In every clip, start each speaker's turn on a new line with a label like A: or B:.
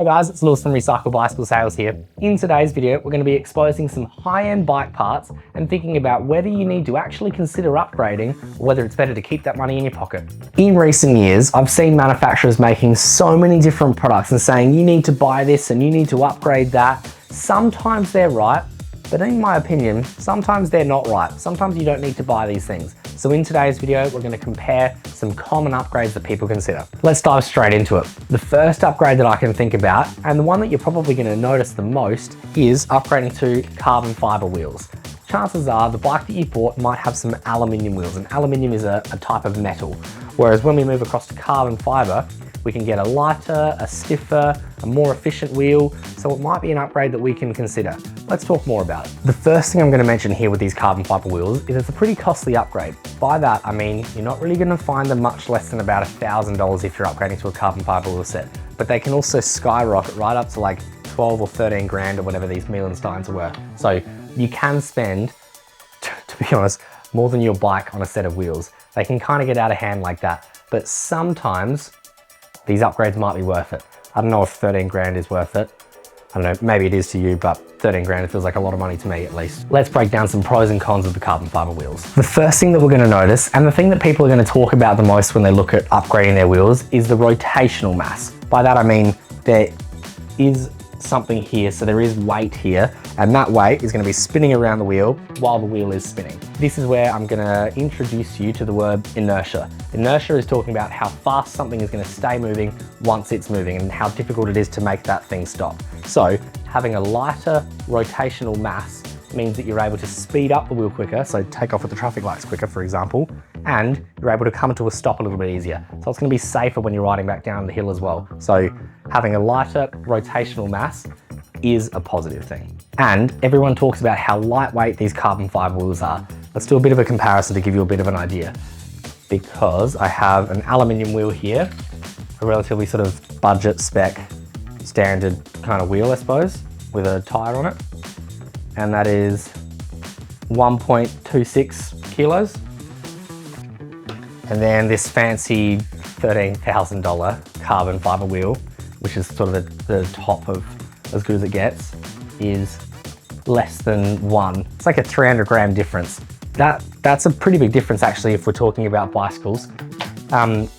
A: Hey guys, it's Lewis from Recycle Bicycle Sales here. In today's video, we're going to be exposing some high-end bike parts and thinking about whether you need to actually consider upgrading or whether it's better to keep that money in your pocket. In recent years, I've seen manufacturers making so many different products and saying you need to buy this and you need to upgrade that. Sometimes they're right, but in my opinion, sometimes they're not right. Sometimes you don't need to buy these things. So in today's video, we're going to compare some common upgrades that people consider. Let's dive straight into it. The first upgrade that I can think about, and the one that you're probably going to notice the most, is upgrading to carbon fiber wheels. Chances are the bike that you bought might have some aluminium wheels, and aluminium is a type of metal. Whereas when we move across to carbon fiber, we can get a lighter, a stiffer, a more efficient wheel, so it might be an upgrade that we can consider. Let's talk more about it. The first thing I'm going to mention here with these carbon fiber wheels is it's a pretty costly upgrade. By that, I mean, you're not really going to find them much less than about $1,000 if you're upgrading to a carbon fiber wheel set, but they can also skyrocket right up to like 12 or 13 grand or whatever these Steins are worth. So you can spend, to be honest, more than your bike on a set of wheels. They can kind of get out of hand like that, but sometimes these upgrades might be worth it. I don't know if 13 grand is worth it. I don't know, maybe it is to you, but 13 grand feels like a lot of money to me at least. Let's break down some pros and cons of the carbon fiber wheels. The first thing that we're going to notice, and the thing that people are going to talk about the most when they look at upgrading their wheels, is the rotational mass. By that I mean there is something here, so there is weight here, and that weight is going to be spinning around the wheel while the wheel is spinning. This is where I'm going to introduce you to the word inertia. Inertia is talking about how fast something is going to stay moving once it's moving and how difficult it is to make that thing stop. So having a lighter rotational mass means that you're able to speed up the wheel quicker, so take off at the traffic lights quicker, for example, and you're able to come to a stop a little bit easier. So it's going to be safer when you're riding back down the hill as well. So having a lighter rotational mass is a positive thing. And everyone talks about how lightweight these carbon fiber wheels are. Let's do a bit of a comparison to give you a bit of an idea. Because I have an aluminium wheel here, a relatively sort of budget spec, standard kind of wheel, I suppose, with a tire on it. And that is 1.26 kilos. And then this fancy $13,000 carbon fiber wheel, which is sort of the top of as good as it gets, is less than one. It's like a 300 gram difference. That's a pretty big difference actually if we're talking about bicycles.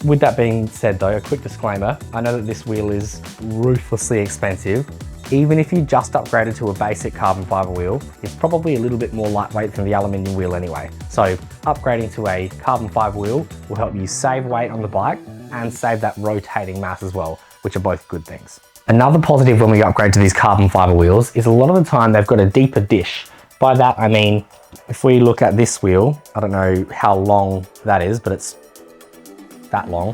A: With that being said though, a quick disclaimer, I know that this wheel is ruthlessly expensive. Even if you just upgraded to a basic carbon fiber wheel, it's probably a little bit more lightweight than the aluminium wheel anyway. So upgrading to a carbon fiber wheel will help you save weight on the bike and save that rotating mass as well, which are both good things. Another positive when we upgrade to these carbon fiber wheels is a lot of the time they've got a deeper dish. By that I mean, if we look at this wheel, I don't know how long that is, but it's that long.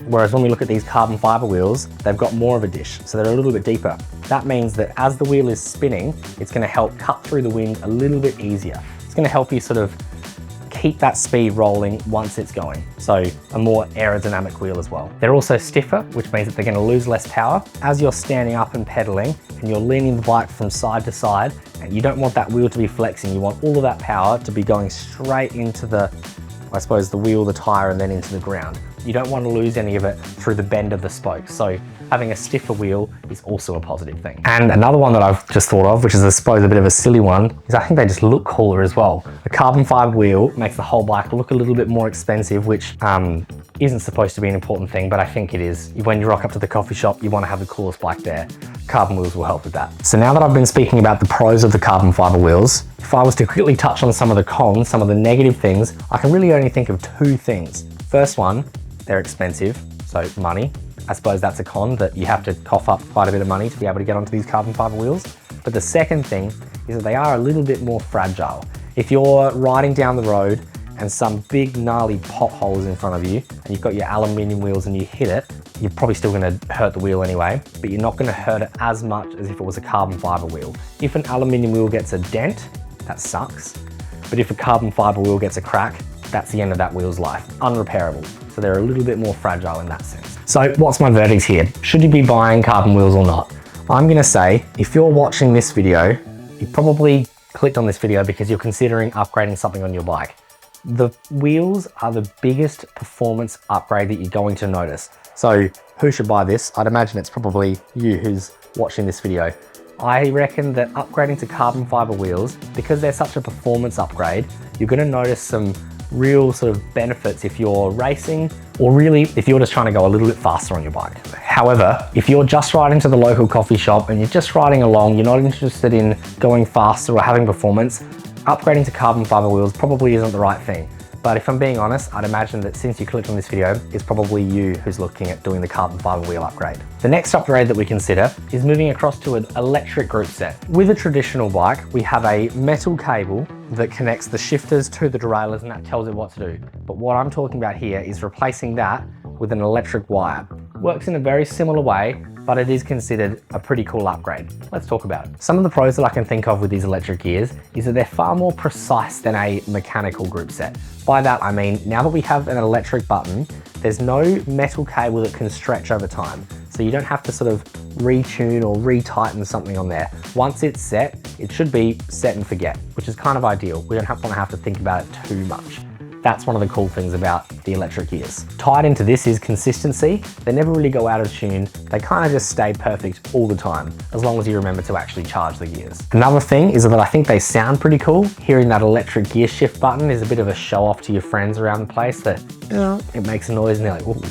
A: Whereas when we look at these carbon fiber wheels, they've got more of a dish, so they're a little bit deeper. That means that as the wheel is spinning, it's going to help cut through the wind a little bit easier. It's going to help you sort of keep that speed rolling once it's going. So a more aerodynamic wheel as well. They're also stiffer, which means that they're going to lose less power. As you're standing up and pedaling and you're leaning the bike from side to side, and you don't want that wheel to be flexing, you want all of that power to be going straight into the, I suppose, the wheel, the tire, and then into the ground. You don't want to lose any of it through the bend of the spokes. So having a stiffer wheel is also a positive thing. And another one that I've just thought of, which is I suppose a bit of a silly one, is I think they just look cooler as well. The carbon fiber wheel makes the whole bike look a little bit more expensive, which isn't supposed to be an important thing, but I think it is. When you rock up to the coffee shop, you want to have the coolest bike there. Carbon wheels will help with that. So now that I've been speaking about the pros of the carbon fiber wheels, if I was to quickly touch on some of the cons, some of the negative things, I can really only think of two things. First one, they're expensive, so money. I suppose that's a con, that you have to cough up quite a bit of money to be able to get onto these carbon fiber wheels. But the second thing is that they are a little bit more fragile. If you're riding down the road and some big gnarly pothole is in front of you and you've got your aluminium wheels and you hit it, you're probably still going to hurt the wheel anyway, but you're not going to hurt it as much as if it was a carbon fiber wheel. If an aluminium wheel gets a dent, that sucks. But if a carbon fiber wheel gets a crack, that's the end of that wheel's life, unrepairable. So they're a little bit more fragile in that sense. So what's my verdict here? Should you be buying carbon wheels or not? I'm gonna say, if you're watching this video, you probably clicked on this video because you're considering upgrading something on your bike. The wheels are the biggest performance upgrade that you're going to notice. So who should buy this? I'd imagine it's probably you who's watching this video. I reckon that upgrading to carbon fiber wheels, because they're such a performance upgrade, you're gonna notice some real sort of benefits if you're racing, or really if you're just trying to go a little bit faster on your bike. However, if you're just riding to the local coffee shop and you're just riding along, you're not interested in going faster or having performance, upgrading to carbon fiber wheels probably isn't the right thing. But if I'm being honest, I'd imagine that since you clicked on this video, it's probably you who's looking at doing the carbon fiber wheel upgrade. The next upgrade that we consider is moving across to an electric group set. With a traditional bike, we have a metal cable that connects the shifters to the derailleurs and that tells it what to do. But what I'm talking about here is replacing that with an electric wire. Works in a very similar way, but it is considered a pretty cool upgrade. Let's talk about it. Some of the pros that I can think of with these electric gears is that they're far more precise than a mechanical group set. By that I mean, now that we have an electric button, there's no metal cable that can stretch over time. So you don't have to sort of retune or retighten something on there. Once it's set, it should be set and forget, which is kind of ideal. We don't want to have to think about it too much. That's one of the cool things about the electric gears. Tied into this is consistency. They never really go out of tune. They kind of just stay perfect all the time, as long as you remember to actually charge the gears. Another thing is that I think they sound pretty cool. Hearing that electric gear shift button is a bit of a show off to your friends around the place that, you know, it makes a noise and they're like, ooh,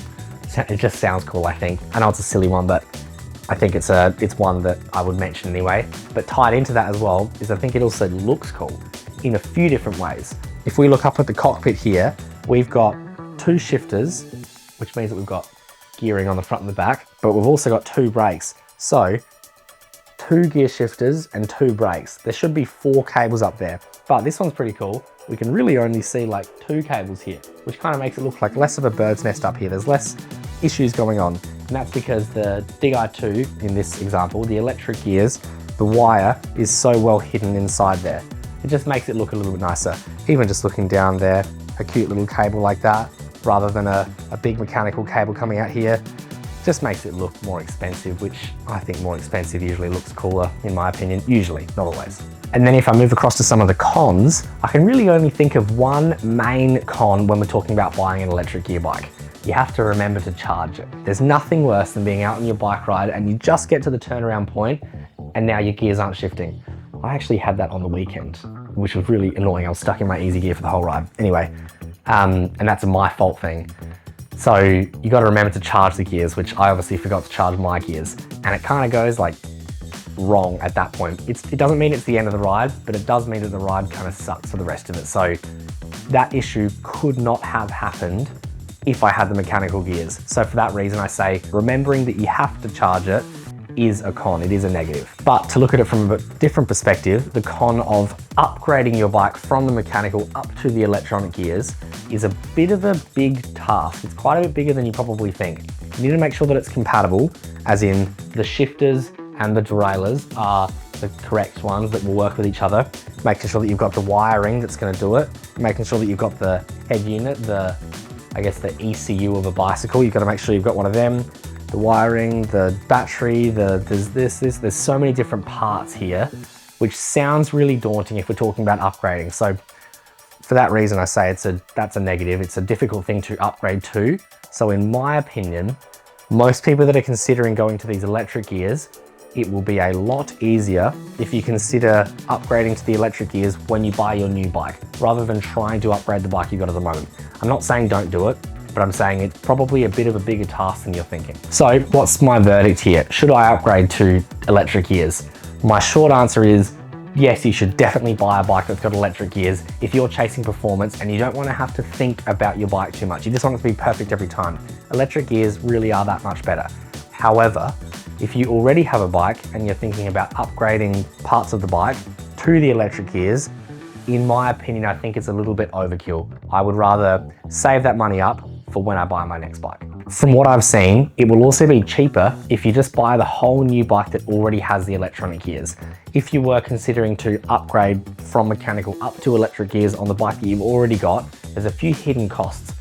A: it just sounds cool, I think. I know it's a silly one, but I think it's one that I would mention anyway. But tied into that as well is I think it also looks cool in a few different ways. If we look up at the cockpit here, we've got two shifters, which means that we've got gearing on the front and the back, but we've also got two brakes. So 2 gear shifters and 2 brakes. There should be 4 cables up there, but this one's pretty cool. We can really only see like 2 cables here, which kind of makes it look like less of a bird's nest up here. There's less issues going on. And that's because the Dig i2, in this example, the electric gears, the wire is so well hidden inside there. It just makes it look a little bit nicer. Even just looking down there, a cute little cable like that, rather than a big mechanical cable coming out here, just makes it look more expensive, which I think more expensive usually looks cooler, in my opinion. Usually, not always. And then if I move across to some of the cons, I can really only think of one main con when we're talking about buying an electric gear bike. You have to remember to charge it. There's nothing worse than being out on your bike ride and you just get to the turnaround point and now your gears aren't shifting. I actually had that on the weekend, which was really annoying. I was stuck in my easy gear for the whole ride. Anyway, and that's a my fault thing. So you got to remember to charge the gears, which I obviously forgot to charge my gears. And it kind of goes like wrong at that point. It doesn't mean it's the end of the ride, but it does mean that the ride kind of sucks for the rest of it. So that issue could not have happened if I had the mechanical gears. So for that reason, I say remembering that you have to charge it is a con, it is a negative. But to look at it from a different perspective, the con of upgrading your bike from the mechanical up to the electronic gears is a bit of a big task. It's quite a bit bigger than you probably think. You need to make sure that it's compatible, as in the shifters and the derailleurs are the correct ones that will work with each other, making sure that you've got the wiring that's going to do it, making sure that you've got the head unit, I guess the ECU of a bicycle. You've got to make sure you've got one of them, the wiring, the battery, there's so many different parts here, which sounds really daunting if we're talking about upgrading. So for that reason, I say that's a negative. It's a difficult thing to upgrade to. So in my opinion, most people that are considering going to these electric gears, it will be a lot easier if you consider upgrading to the electric gears when you buy your new bike, rather than trying to upgrade the bike you've got at the moment. I'm not saying don't do it, but I'm saying it's probably a bit of a bigger task than you're thinking. So what's my verdict here? Should I upgrade to electric gears? My short answer is yes, you should definitely buy a bike that's got electric gears if you're chasing performance and you don't want to have to think about your bike too much. You just want it to be perfect every time. Electric gears really are that much better. However, if you already have a bike and you're thinking about upgrading parts of the bike to the electric gears, in my opinion, I think it's a little bit overkill. I would rather save that money up for when I buy my next bike. From what I've seen, it will also be cheaper if you just buy the whole new bike that already has the electronic gears. If you were considering to upgrade from mechanical up to electric gears on the bike that you've already got, there's a few hidden costs.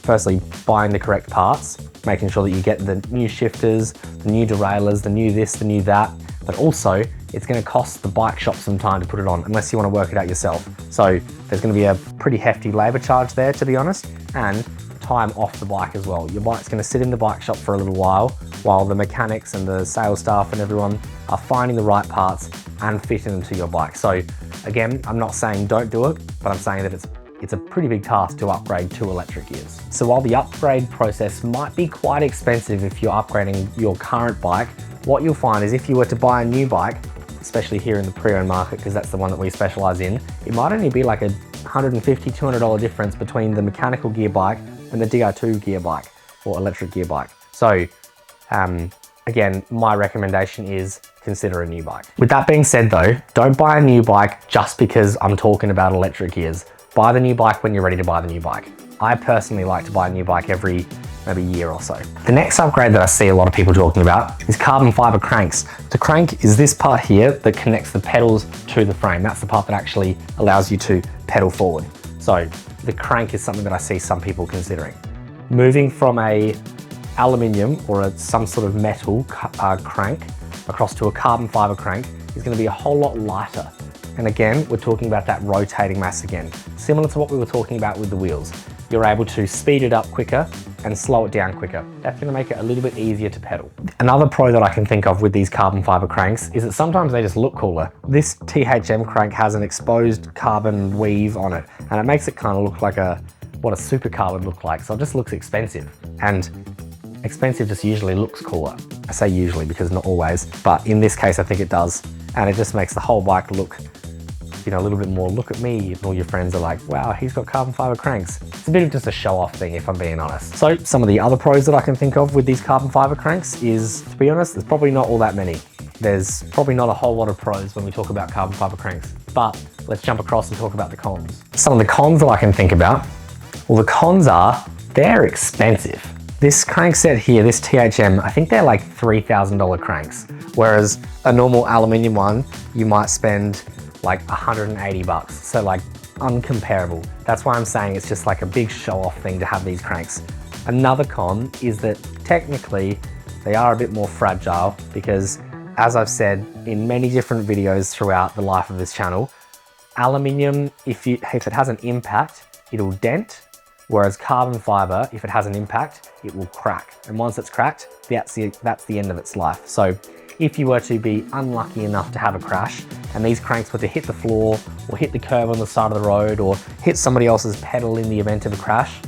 A: Firstly, buying the correct parts, making sure that you get the new shifters, the new derailleurs, the new this, the new that, but also it's going to cost the bike shop some time to put it on unless you want to work it out yourself. So there's going to be a pretty hefty labor charge there, to be honest. And time off the bike as well. Your bike's going to sit in the bike shop for a little while the mechanics and the sales staff and everyone are finding the right parts and fitting them to your bike. So again, I'm not saying don't do it, but I'm saying that it's a pretty big task to upgrade to electric gears. So while the upgrade process might be quite expensive if you're upgrading your current bike, what you'll find is if you were to buy a new bike, especially here in the pre-owned market, because that's the one that we specialize in, it might only be like a $150, $200 difference between the mechanical gear bike and the DR2 gear bike or electric gear bike. So again, my recommendation is consider a new bike. With that being said though, don't buy a new bike just because I'm talking about electric gears. Buy the new bike when you're ready to buy the new bike. I personally like to buy a new bike every maybe year or so. The next upgrade that I see a lot of people talking about is carbon fiber cranks. The crank is this part here that connects the pedals to the frame. That's the part that actually allows you to pedal forward. So the crank is something that I see some people considering. Moving from a aluminium or some sort of metal crank across to a carbon fiber crank is going to be a whole lot lighter. And again, we're talking about that rotating mass again. Similar to what we were talking about with the wheels. You're able to speed it up quicker and slow it down quicker. That's going to make it a little bit easier to pedal. Another pro that I can think of with these carbon fiber cranks is that sometimes they just look cooler. This THM crank has an exposed carbon weave on it, and it makes it kind of look like what a supercar would look like. So it just looks expensive, and expensive just usually looks cooler. I say usually because not always, but in this case I think it does, and it just makes the whole bike look, you know, a little bit more, look at me, and all your friends are like, wow, he's got carbon fiber cranks. It's a bit of just a show off thing if I'm being honest. So some of the other pros that I can think of with these carbon fiber cranks is, to be honest, there's probably not all that many. There's probably not a whole lot of pros when we talk about carbon fiber cranks, but let's jump across and talk about the cons. Some of the cons that I can think about, well, the cons are, they're expensive. This crank set here, this THM, I think they're like $3,000 cranks, whereas a normal aluminium one, you might spend like 180 bucks. So like uncomparable. That's why I'm saying it's just like a big show off thing to have these cranks. Another con is that technically they are a bit more fragile because, as I've said in many different videos throughout the life of this channel, aluminium, if it has an impact, it'll dent, whereas carbon fiber, if it has an impact, it will crack. And once it's cracked, that's the end of its life. So if you were to be unlucky enough to have a crash and these cranks were to hit the floor or hit the curb on the side of the road or hit somebody else's pedal in the event of a crash,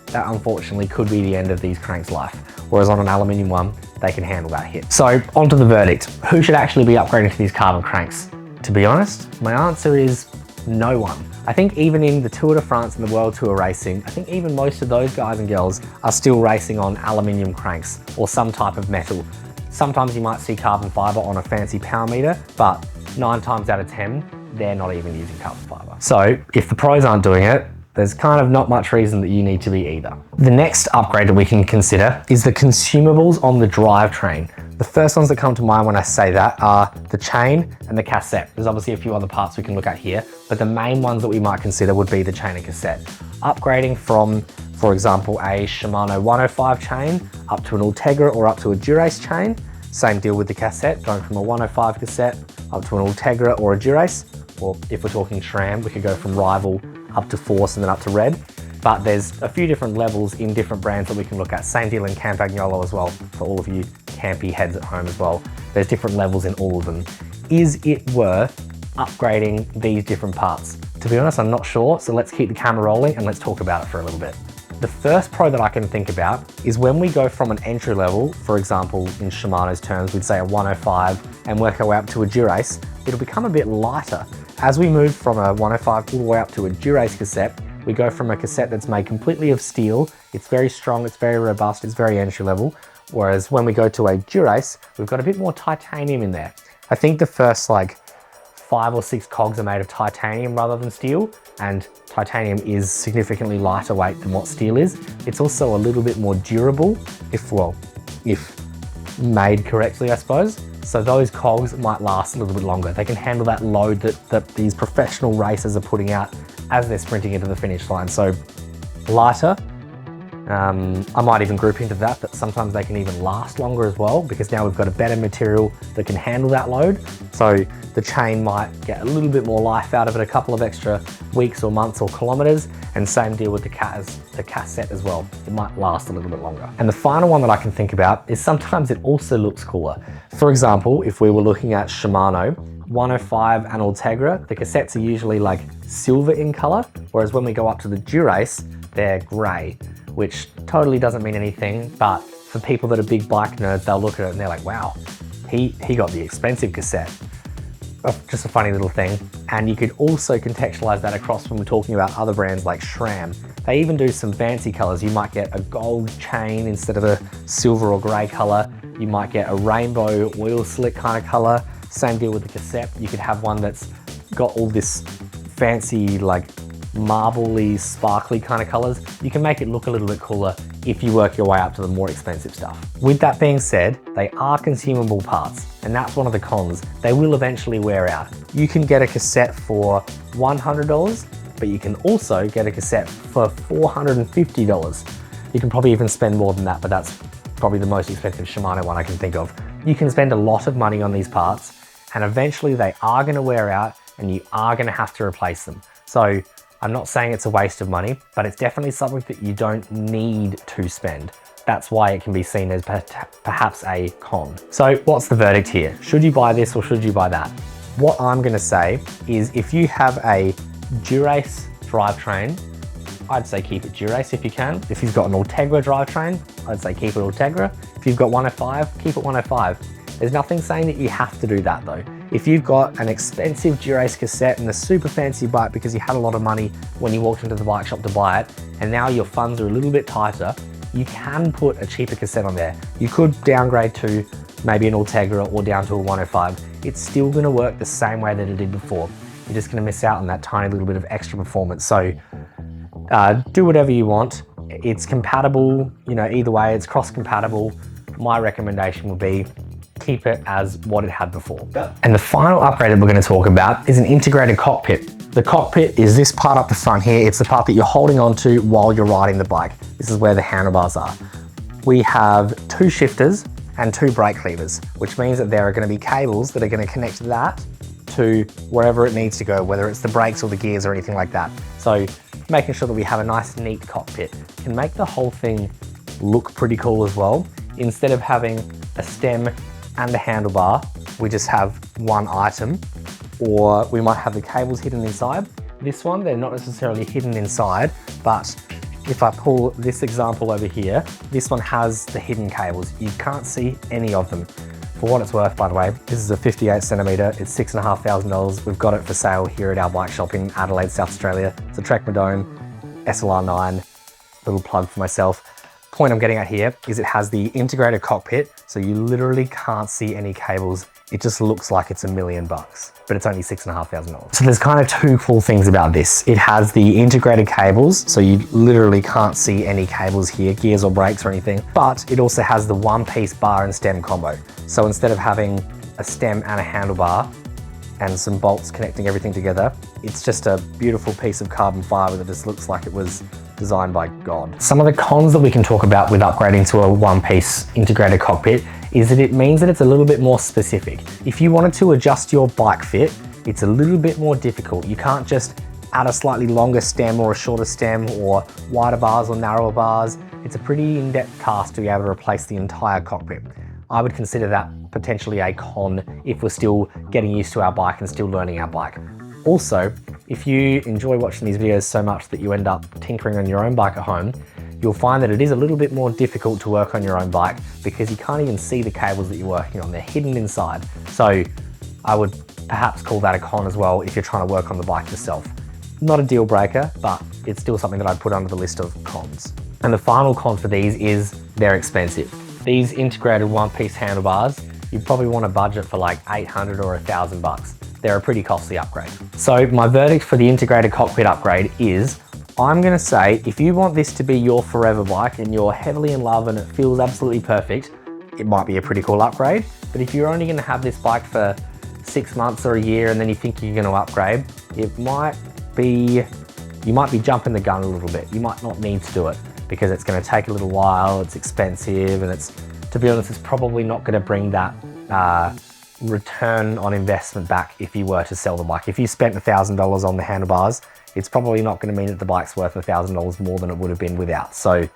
A: that unfortunately could be the end of these cranks' life. Whereas on an aluminium one, they can handle that hit. So onto the verdict. Who should actually be upgrading to these carbon cranks? To be honest, my answer is no one. I think even in the Tour de France and the World Tour racing, I think even most of those guys and girls are still racing on aluminium cranks or some type of metal. Sometimes you might see carbon fiber on a fancy power meter, but 9 times out of 10, they're not even using carbon fiber. So if the pros aren't doing it, there's kind of not much reason that you need to be either. The next upgrade that we can consider is the consumables on the drivetrain. The first ones that come to mind when I say that are the chain and the cassette. There's obviously a few other parts we can look at here, but the main ones that we might consider would be the chain and cassette. Upgrading from, for example, a Shimano 105 chain up to an Integra or up to a Dura-Ace chain. Same deal with the cassette, going from a 105 cassette up to an Integra or a Dura-Ace. Or if we're talking SRAM, we could go from Rival up to Force and then up to Red. But there's a few different levels in different brands that we can look at. Same deal in Campagnolo as well, for all of you campy heads at home as well. There's different levels in all of them. Is it worth upgrading these different parts? To be honest, I'm not sure, so let's keep the camera rolling and let's talk about it for a little bit. The first pro that I can think about is when we go from an entry level, for example, in Shimano's terms, we'd say a 105 and work our way up to a Dura-Ace, it'll become a bit lighter. As we move from a 105 all the way up to a Dura-Ace cassette, we go from a cassette that's made completely of steel, it's very strong, it's very robust, it's very entry level, whereas when we go to a Dura-Ace, we've got a bit more titanium in there. I think the first like 5 or 6 cogs are made of titanium rather than steel, and titanium is significantly lighter weight than what steel is. It's also a little bit more durable, if made correctly, I suppose. So those cogs might last a little bit longer. They can handle that load that these professional racers are putting out as they're sprinting into the finish line. So lighter, I might even group into that sometimes they can even last longer as well, because now we've got a better material that can handle that load. So the chain might get a little bit more life out of it, a couple of extra weeks or months or kilometers, and same deal with the cassette as well. It might last a little bit longer. And the final one that I can think about is sometimes it also looks cooler. For example, if we were looking at Shimano 105 and Integra, the cassettes are usually like silver in color, whereas when we go up to the Dura-Ace, they're gray, which totally doesn't mean anything, but for people that are big bike nerds, they'll look at it and they're like, wow, he got the expensive cassette. Just a funny little thing. And you could also contextualize that across when we're talking about other brands like SRAM. They even do some fancy colors. You might get a gold chain instead of a silver or gray color. You might get a rainbow oil slick kind of color. Same deal with the cassette. You could have one that's got all this fancy, like marble-y, sparkly kind of colors. You can make it look a little bit cooler if you work your way up to the more expensive stuff. With that being said, they are consumable parts, and that's one of the cons. They will eventually wear out. You can get a cassette for $100, but you can also get a cassette for $450. You can probably even spend more than that, but that's probably the most expensive Shimano one I can think of. You can spend a lot of money on these parts, and eventually they are gonna wear out and you are gonna have to replace them. So I'm not saying it's a waste of money, but it's definitely something that you don't need to spend. That's why it can be seen as perhaps a con. So what's the verdict here? Should you buy this or should you buy that? What I'm gonna say is if you have a Dura-Ace drivetrain, I'd say keep it Dura-Ace if you can. If you've got an Integra drivetrain, I'd say keep it Integra. If you've got 105, keep it 105. There's nothing saying that you have to do that though. If you've got an expensive Dura-Ace cassette and a super fancy bike because you had a lot of money when you walked into the bike shop to buy it, and now your funds are a little bit tighter, you can put a cheaper cassette on there. You could downgrade to maybe an Integra or down to a 105. It's still gonna work the same way that it did before. You're just gonna miss out on that tiny little bit of extra performance. So do whatever you want. It's compatible, you know, either way, it's cross-compatible. My recommendation would be keep it as what it had before. And the final upgrade that we're going to talk about is an integrated cockpit. The cockpit is this part up the front here. It's the part that you're holding onto while you're riding the bike. This is where the handlebars are. We have 2 shifters and 2 brake levers, which means that there are going to be cables that are going to connect that to wherever it needs to go, whether it's the brakes or the gears or anything like that. So making sure that we have a nice neat cockpit can make the whole thing look pretty cool as well. Instead of having a stem and a handlebar, we just have one item, or we might have the cables hidden inside. This one, they're not necessarily hidden inside, but if I pull this example over here, this one has the hidden cables. You can't see any of them. For what it's worth, by the way, this is a 58 centimeter, it's $6,500. We've got it for sale here at our bike shop in Adelaide, South Australia. It's a Trek Madone SLR9, little plug for myself. Point I'm getting at here is it has the integrated cockpit, so you literally can't see any cables. It just looks like it's $1 million, but it's only $6,500. So there's kind of 2 cool things about this. It has the integrated cables, so you literally can't see any cables here, gears or brakes or anything, but it also has the one-piece bar and stem combo. So instead of having a stem and a handlebar and some bolts connecting everything together, it's just a beautiful piece of carbon fiber that just looks like it was designed by God. Some of the cons that we can talk about with upgrading to a one-piece integrated cockpit is that it means that it's a little bit more specific. If you wanted to adjust your bike fit, it's a little bit more difficult. You can't just add a slightly longer stem or a shorter stem or wider bars or narrower bars. It's a pretty in-depth task to be able to replace the entire cockpit. I would consider that potentially a con if we're still getting used to our bike and still learning our bike. Also, if you enjoy watching these videos so much that you end up tinkering on your own bike at home, you'll find that it is a little bit more difficult to work on your own bike because you can't even see the cables that you're working on. They're hidden inside. So I would perhaps call that a con as well if you're trying to work on the bike yourself. Not a deal breaker, but it's still something that I'd put under the list of cons. And the final con for these is they're expensive. These integrated one-piece handlebars, you probably want a budget for like 800 or $1,000. They're a pretty costly upgrade. So my verdict for the integrated cockpit upgrade is, I'm gonna say, if you want this to be your forever bike and you're heavily in love and it feels absolutely perfect, it might be a pretty cool upgrade. But if you're only gonna have this bike for 6 months or a year and then you think you're gonna upgrade, you might be jumping the gun a little bit. You might not need to do it. because it's going to take a little while, it's expensive, and to be honest, it's probably not going to bring that return on investment back if you were to sell the bike. If you spent $1,000 on the handlebars, it's probably not going to mean that the bike's worth $1,000 more than it would have been without. So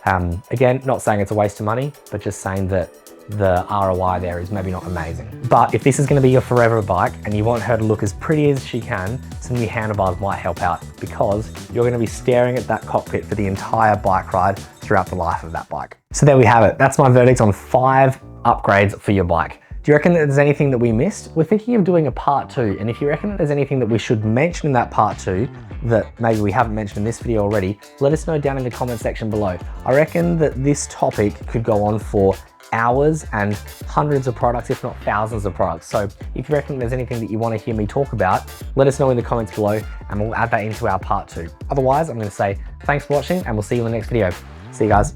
A: again, not saying it's a waste of money, but just saying that the ROI there is maybe not amazing. But if this is going to be your forever bike and you want her to look as pretty as she can, some new handlebars might help out, because you're going to be staring at that cockpit for the entire bike ride throughout the life of that bike. So there we have it. That's my verdict on 5 upgrades for your bike. Do you reckon that there's anything that we missed? We're thinking of doing a part 2, and if you reckon that there's anything that we should mention in that part 2 that maybe we haven't mentioned in this video already, let us know down in the comment section below. I reckon that this topic could go on for hours and hundreds of products, if not thousands of products. So if you reckon there's anything that you want to hear me talk about, let us know in the comments below and we'll add that into our part 2. Otherwise, I'm going to say thanks for watching and we'll see you in the next video. See you guys.